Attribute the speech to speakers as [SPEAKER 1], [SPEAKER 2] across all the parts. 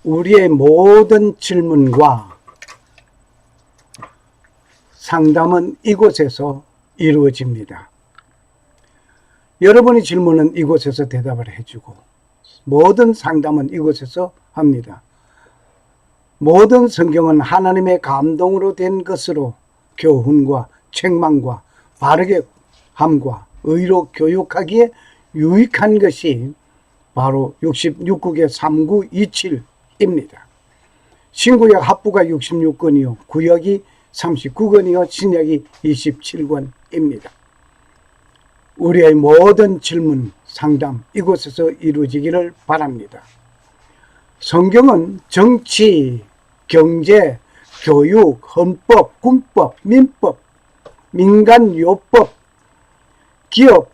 [SPEAKER 1] 우리의 모든 질문과 상담은 이곳에서 이루어집니다. 여러분의 질문은 이곳에서 대답을 해주고 모든 상담은 이곳에서 합니다. 모든 성경은 하나님의 감동으로 된 것으로 교훈과 책망과 바르게 함과 의로 교육하기에 유익한 것이 바로 66국의 3927입니다. 신구약 합부가 66권이요 구약이 39권이요 신약이 27권입니다. 우리의 모든 질문, 상담 이곳에서 이루어지기를 바랍니다. 성경은 정치, 경제, 교육, 헌법, 군법, 민법, 민간요법, 기업,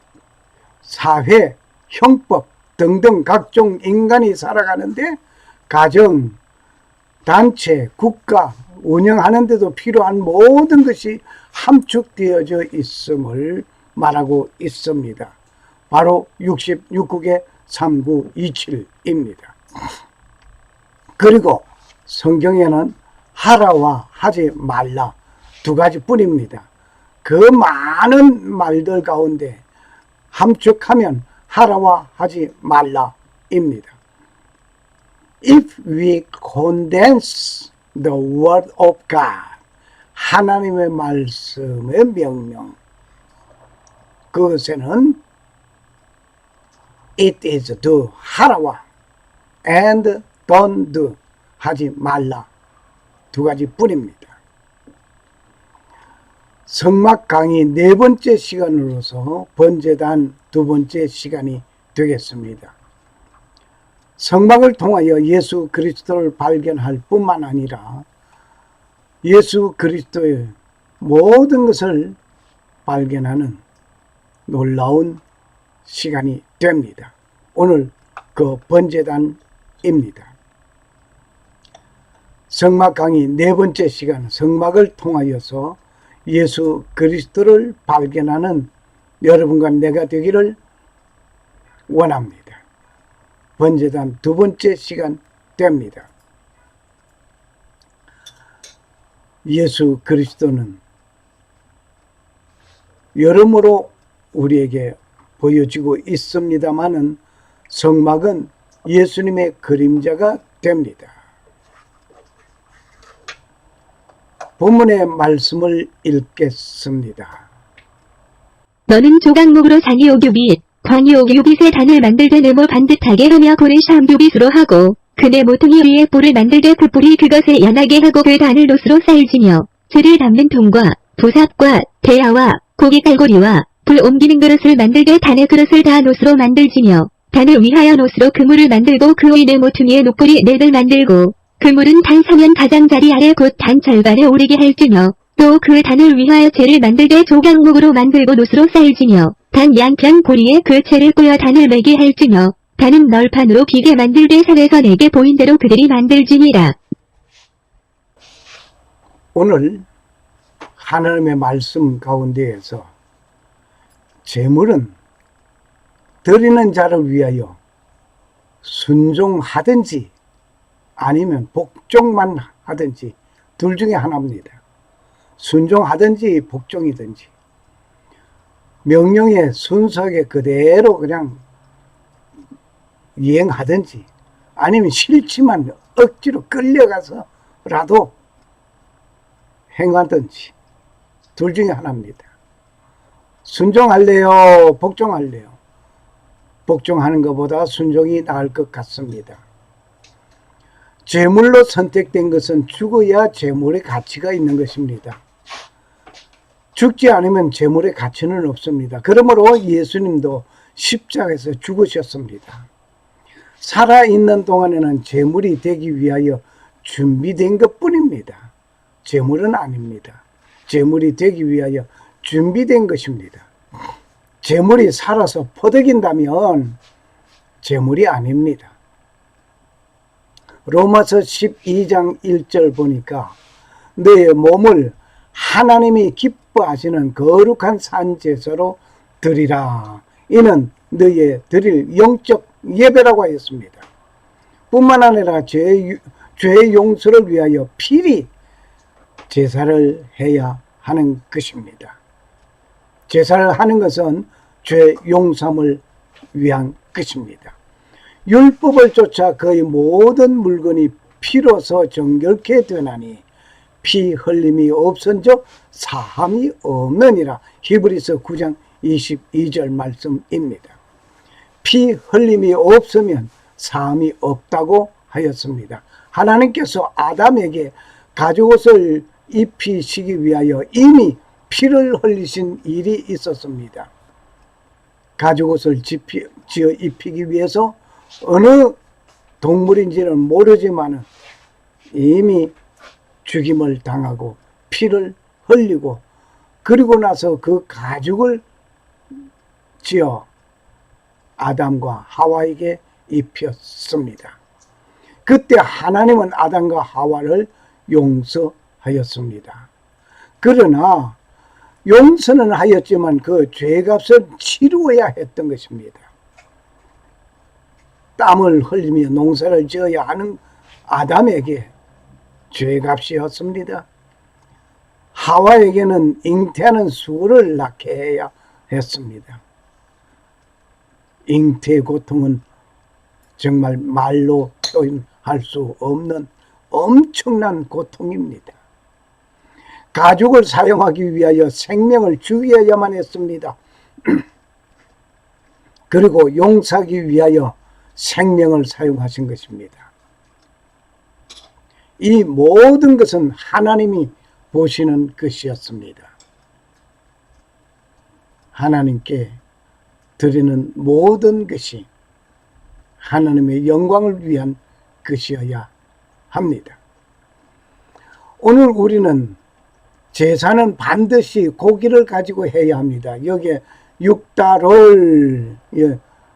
[SPEAKER 1] 사회, 형법 등등 각종 인간이 살아가는데 가정, 단체, 국가 운영하는 데도 필요한 모든 것이 함축되어져 있음을 말하고 있습니다. 바로 66국의 3927입니다. 그리고 성경에는 하라와 하지 말라 두 가지 뿐입니다. 그 많은 말들 가운데 함축하면 하라와 하지 말라입니다. If we condense the word of God, 하나님의 말씀의 명령, 그것에는 it is do, 하라와 and don't do, 하지 말라 두 가지 뿐입니다. 성막 강의 네 번째 시간으로서 번제단 두 번째 시간이 되겠습니다. 성막을 통하여 예수 그리스도를 발견할 뿐만 아니라 예수 그리스도의 모든 것을 발견하는 놀라운 시간이 됩니다. 오늘 그 번제단입니다. 성막 강의 네 번째 시간, 성막을 통하여서 예수 그리스도를 발견하는 여러분과 내가 되기를 원합니다. 번제단 두 번째 시간 됩니다. 예수 그리스도는 여러모로 우리에게 보여지고 있습니다마는 성막은 예수님의 그림자가 됩니다. 본문의 말씀을 읽겠습니다.
[SPEAKER 2] 너는 조각목으로 장이오규빗, 광이오규빗의 단을 만들되 네모 반듯하게 하며 고를 샴규빗으로 하고 그네 모퉁이 위에 뿔을 만들되 그 뿔이 그것을 연하게 하고 그 단을 노스로 쌓을지며 줄을 담는 통과 부삽과 대야와 고기 갈고리와 불 옮기는 그릇을 만들되 단의 그릇을 다 노스로 만들지며 단을 위하여 노스로 그물을 만들고 그 위에 모퉁이에 녹불이 넷을 만들고 그물은 단 서면 가장자리 아래 곧 단 절반에 오르게 할지며 또 그 단을 위하여 채를 만들되 조각목으로 만들고 노스로 쌓을지며 단 양편 고리에 그 채를 꿰어 단을 매게 할지며 단은 널판으로 비게 만들되 산에서 내게 보인 대로 그들이 만들지니라.
[SPEAKER 1] 오늘 하나님의 말씀 가운데에서 제물은 드리는 자를 위하여 순종하든지 아니면 복종만 하든지 둘 중에 하나입니다. 순종하든지 복종이든지 명령에 순수하게 그대로 그냥 이행하든지 아니면 싫지만 억지로 끌려가서라도 행하든지 둘 중에 하나입니다. 순종할래요? 복종할래요? 복종하는 것보다 순종이 나을 것 같습니다. 제물로 선택된 것은 죽어야 제물의 가치가 있는 것입니다. 죽지 않으면 제물의 가치는 없습니다. 그러므로 예수님도 십자가에서 죽으셨습니다. 살아있는 동안에는 제물이 되기 위하여 준비된 것 뿐입니다. 제물은 아닙니다. 제물이 되기 위하여 준비된 것입니다. 제물이 살아서 퍼득인다면 제물이 아닙니다. 로마서 12장 1절 보니까 너의 몸을 하나님이 기뻐하시는 거룩한 산제사로 드리라. 이는 너의 드릴 영적 예배라고 하였습니다. 뿐만 아니라 죄 용서를 위하여 필히 제사를 해야 하는 것입니다. 제사를 하는 것은 죄 용서를 위한 것입니다. 율법을 쫓아 그의 모든 물건이 피로서 정결케 되나니 피 흘림이 없은즉 사함이 없느니라. 히브리서 9장 22절 말씀입니다. 피 흘림이 없으면 사함이 없다고 하였습니다. 하나님께서 아담에게 가죽옷을 입히시기 위하여 이미 피를 흘리신 일이 있었습니다. 가죽옷을 지어 입히기 위해서 어느 동물인지는 모르지만 이미 죽임을 당하고 피를 흘리고 그리고 나서 그 가죽을 지어 아담과 하와에게 입혔습니다. 그때 하나님은 아담과 하와를 용서하였습니다. 그러나 용서는 하였지만 그 죄값을 치루어야 했던 것입니다. 땀을 흘리며 농사를 지어야 하는 아담에게 죄값이었습니다. 하와에게는 잉태하는 수를 낳게 해야 했습니다. 잉태의 고통은 정말 말로 표현할 수 없는 엄청난 고통입니다. 가죽을 사용하기 위하여 생명을 죽여야만 했습니다. 그리고 용서하기 위하여 생명을 사용하신 것입니다. 이 모든 것은 하나님이 보시는 것이었습니다. 하나님께 드리는 모든 것이 하나님의 영광을 위한 것이어야 합니다. 오늘 우리는 제사는 반드시 고기를 가지고 해야 합니다. 여기에 육다를,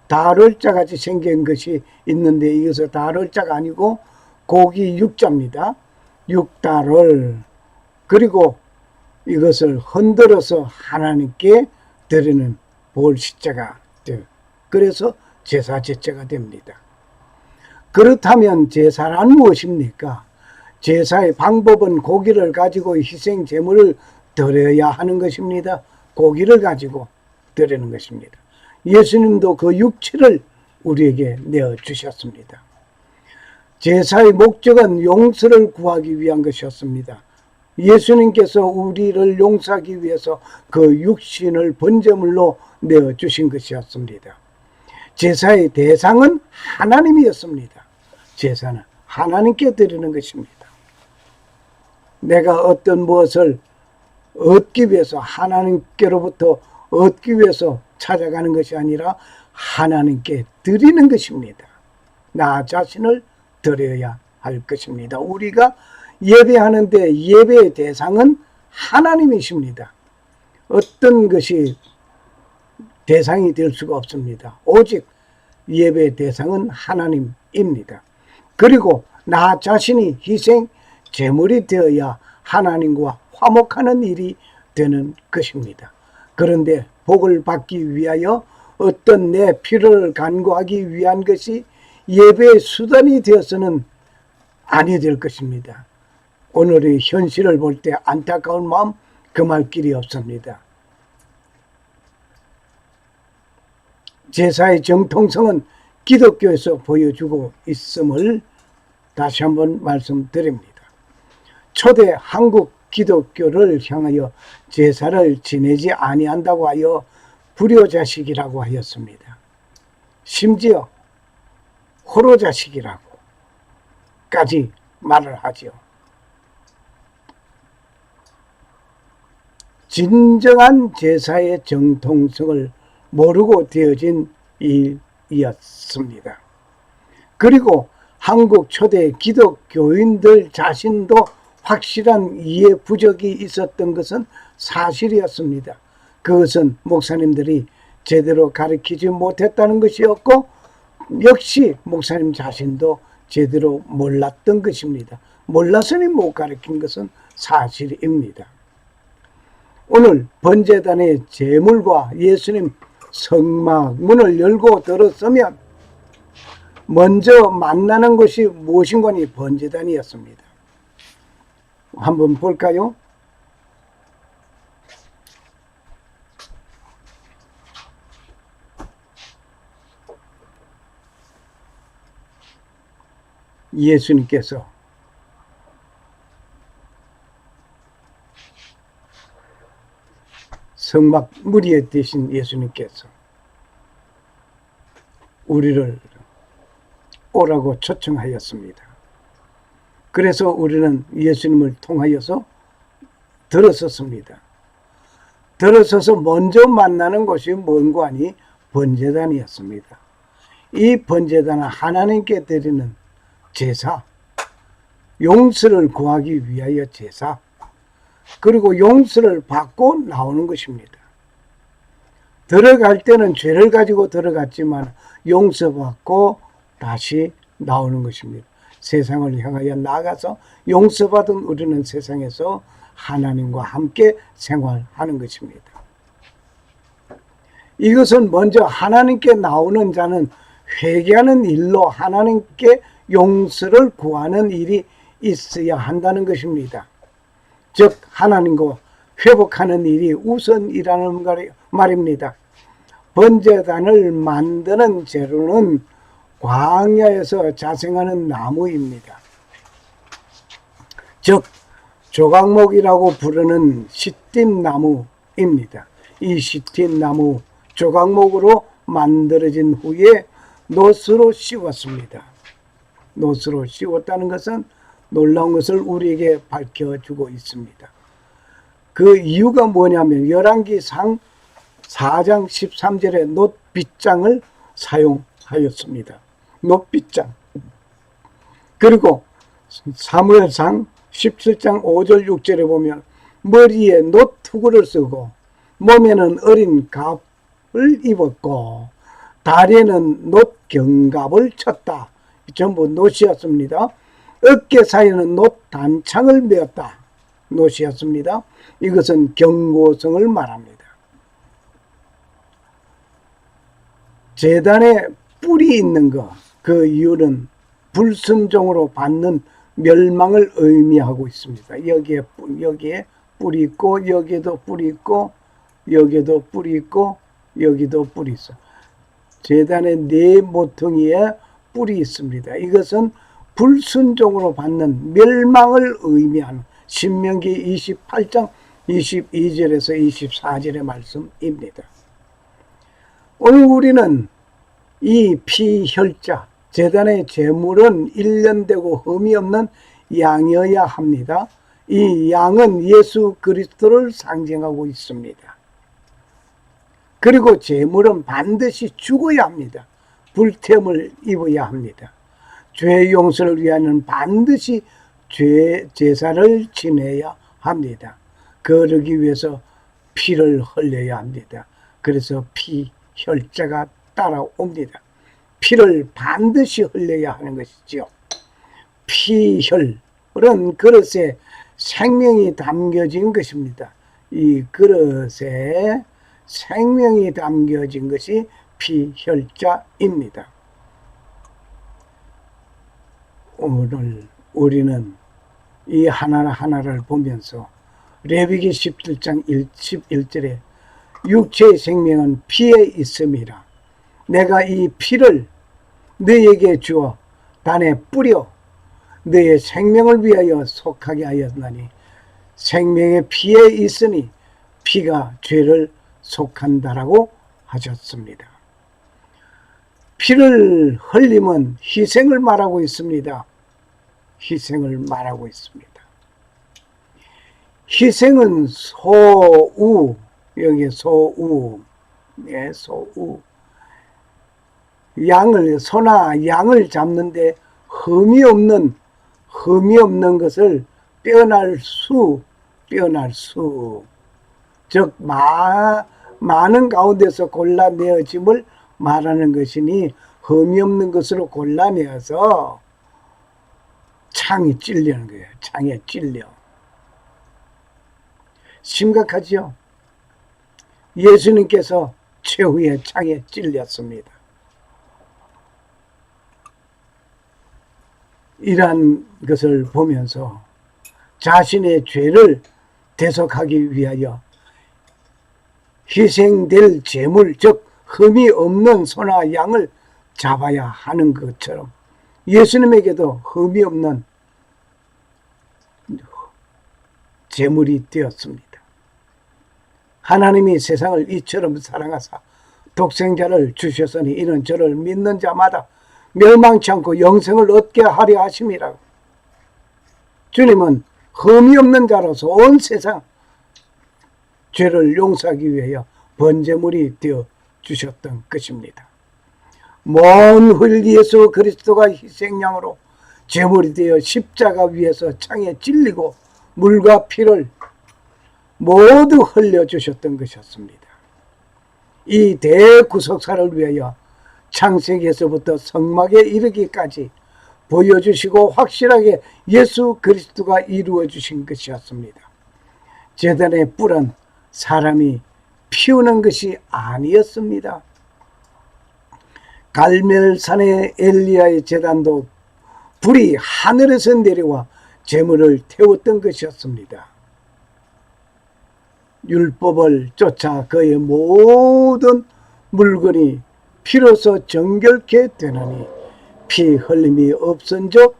[SPEAKER 1] 다를자 같이 생긴 것이 있는데 이것은 다를자가 아니고 고기 육자입니다. 육다를, 그리고 이것을 흔들어서 하나님께 드리는 볼시자가 돼요. 그래서 제사 제자가 됩니다. 그렇다면 제사란 무엇입니까? 제사의 방법은 고기를 가지고 희생 제물을 드려야 하는 것입니다. 고기를 가지고 드리는 것입니다. 예수님도 그 육체를 우리에게 내어주셨습니다. 제사의 목적은 용서를 구하기 위한 것이었습니다. 예수님께서 우리를 용서하기 위해서 그 육신을 번제물로 내어주신 것이었습니다. 제사의 대상은 하나님이었습니다. 제사는 하나님께 드리는 것입니다. 내가 어떤 무엇을 얻기 위해서 하나님께로부터 얻기 위해서 찾아가는 것이 아니라 하나님께 드리는 것입니다. 나 자신을 드려야 할 것입니다. 우리가 예배하는데 예배의 대상은 하나님이십니다. 어떤 것이 대상이 될 수가 없습니다. 오직 예배의 대상은 하나님입니다. 그리고 나 자신이 희생 제물이 되어야 하나님과 화목하는 일이 되는 것입니다. 그런데 복을 받기 위하여 어떤 내 필요를 간구하기 위한 것이 예배의 수단이 되어서는 아니 될 것입니다. 오늘의 현실을 볼 때 안타까운 마음 금할 길이 없습니다. 제사의 정통성은 기독교에서 보여주고 있음을 다시 한번 말씀드립니다. 초대 한국 기독교를 향하여 제사를 지내지 아니한다고 하여 불효자식이라고 하였습니다. 심지어 호로자식이라고까지 말을 하죠. 진정한 제사의 정통성을 모르고 되어진 일이었습니다. 그리고 한국 초대 기독교인들 자신도 확실한 이해 부족이 있었던 것은 사실이었습니다. 그것은 목사님들이 제대로 가르치지 못했다는 것이었고 역시 목사님 자신도 제대로 몰랐던 것입니다. 몰라서니 못 가르친 것은 사실입니다. 오늘 번제단의 제물과 예수님 성막 문을 열고 들었으면 먼저 만나는 것이 무엇인가니 번제단이었습니다. 한번 볼까요? 예수님께서 성막 무리에 되신 예수님께서 우리를 오라고 초청하였습니다. 그래서 우리는 예수님을 통하여서 들어섰습니다. 들어서서 먼저 만나는 것이 뭔고 하니 번제단이었습니다. 이 번제단은 하나님께 드리는 제사, 용서를 구하기 위하여 제사, 그리고 용서를 받고 나오는 것입니다. 들어갈 때는 죄를 가지고 들어갔지만 용서받고 다시 나오는 것입니다. 세상을 향하여 나가서 용서받은 우리는 세상에서 하나님과 함께 생활하는 것입니다. 이것은 먼저 하나님께 나오는 자는 회개하는 일로 하나님께 용서를 구하는 일이 있어야 한다는 것입니다. 즉 하나님과 회복하는 일이 우선이라는 말입니다. 번제단을 만드는 재료는 광야에서 자생하는 나무입니다. 즉 조각목이라고 부르는 시띠나무입니다. 이 시띠나무 조각목으로 만들어진 후에 놋으로 씌웠습니다. 놋으로 씌웠다는 것은 놀라운 것을 우리에게 밝혀주고 있습니다. 그 이유가 뭐냐면 열왕기상 4장 13절에 놋빗장을 사용하였습니다. 놋빗장. 그리고 사무엘상 17장 5절 6절에 보면 머리에 놋투구를 쓰고 몸에는 어린 갑을 입었고 다리에는 놋경갑을 쳤다. 전부 놋이었습니다. 어깨 사이에는 놋단창을 메었다. 놋이었습니다. 이것은 경고성을 말합니다. 제단에 뿔이 있는 것, 그 이유는 불순종으로 받는 멸망을 의미하고 있습니다. 여기에 뿔이 있고 여기에도 뿔이 있고 여기에도 뿔이 있고 여기도 뿔이 있어. 제단의 네 모퉁이에 뿔이 있습니다. 이것은 불순종으로 받는 멸망을 의미하는 신명기 28장 22절에서 24절의 말씀입니다. 오늘 우리는 이 피혈자, 제단의 제물은 일련되고 흠이 없는 양이어야 합니다. 이 양은 예수 그리스도를 상징하고 있습니다. 그리고 제물은 반드시 죽어야 합니다. 불태움을 입어야 합니다. 죄 용서를 위하여는 반드시 제사를 지내야 합니다. 그러기 위해서 피를 흘려야 합니다. 그래서 피혈자가 따라옵니다. 피를 반드시 흘려야 하는 것이죠. 피혈은 그릇에 생명이 담겨진 것입니다. 이 그릇에 생명이 담겨진 것이 피혈자입니다. 오늘 우리는 이 하나하나를 보면서 레위기 17장 11절에 육체의 생명은 피에 있음이라. 내가 이 피를 너에게 주어 단에 뿌려 너의 생명을 위하여 속하게 하였나니 생명의 피에 있으니 피가 죄를 속한다라고 하셨습니다. 피를 흘림은 희생을 말하고 있습니다. 희생을 말하고 있습니다. 희생은 소우, 여기 소우, 네, 소우. 소나 양을 잡는데 흠이 없는 것을 빼어날 수. 즉, 많은 가운데서 골라내어짐을 말하는 것이니 흠이 없는 것으로 골라내어서 창이 찔리는 거예요. 창에 찔려. 심각하죠? 예수님께서 최후의 창에 찔렸습니다. 이러한 것을 보면서 자신의 죄를 대속하기 위하여 희생될 제물, 즉 흠이 없는 소나 양을 잡아야 하는 것처럼 예수님에게도 흠이 없는 제물이 되었습니다. 하나님이 세상을 이처럼 사랑하사 독생자를 주셨으니 이는 저를 믿는 자마다 멸망치 않고 영생을 얻게 하려 하심이라고. 주님은 흠이 없는 자로서 온 세상 죄를 용서하기 위하여 번제물이 되어 주셨던 것입니다. 먼 훌 예수 그리스도가 희생양으로 제물이 되어 십자가 위에서 창에 찔리고 물과 피를 모두 흘려주셨던 것이었습니다. 이 대구속사를 위하여 창세기에서부터 성막에 이르기까지 보여주시고 확실하게 예수 그리스도가 이루어 주신 것이었습니다. 제단의 뿔은 사람이 피우는 것이 아니었습니다. 갈멜산의 엘리야의 제단도 불이 하늘에서 내려와 제물을 태웠던 것이었습니다. 율법을 쫓아 그의 모든 물건이 피로서 정결케 되느니 피 흘림이 없은즉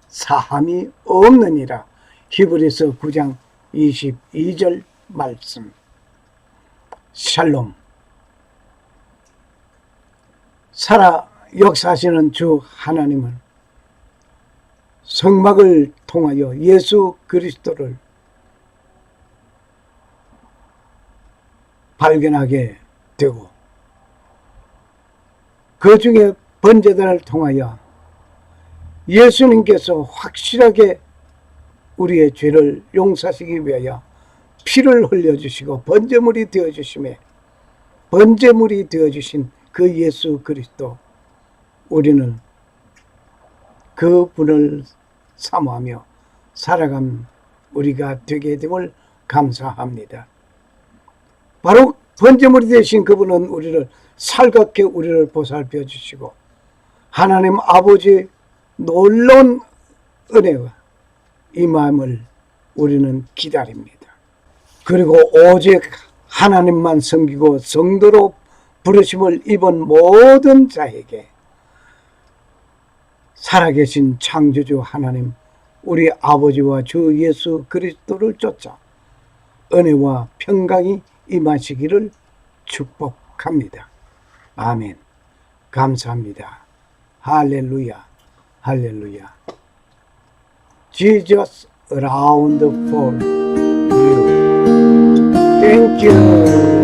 [SPEAKER 1] 사함이 없느니라. 히브리서 9장 22절 말씀. 샬롬. 살아 역사하시는 주 하나님은 성막을 통하여 예수 그리스도를 발견하게 되고 그 중에 번제단을 통하여 예수님께서 확실하게 우리의 죄를 용서하시기 위하여 피를 흘려주시고 번제물이 되어주심에 번제물이 되어주신 그 예수 그리스도, 우리는 그 분을 사모하며 살아간 우리가 되게 됨을 감사합니다. 바로 번제물이 되신 그분은 우리를 살갑게 우리를 보살펴 주시고 하나님 아버지의 놀라운 은혜와 이 마음을 우리는 기다립니다. 그리고 오직 하나님만 섬기고 성도로 부르심을 입은 모든 자에게 살아계신 창조주 하나님 우리 아버지와 주 예수 그리스도를 쫓아 은혜와 평강이 임하시기를 축복합니다. 아멘. 감사합니다. 할렐루야, 할렐루야. Jesus around for you. Thank you.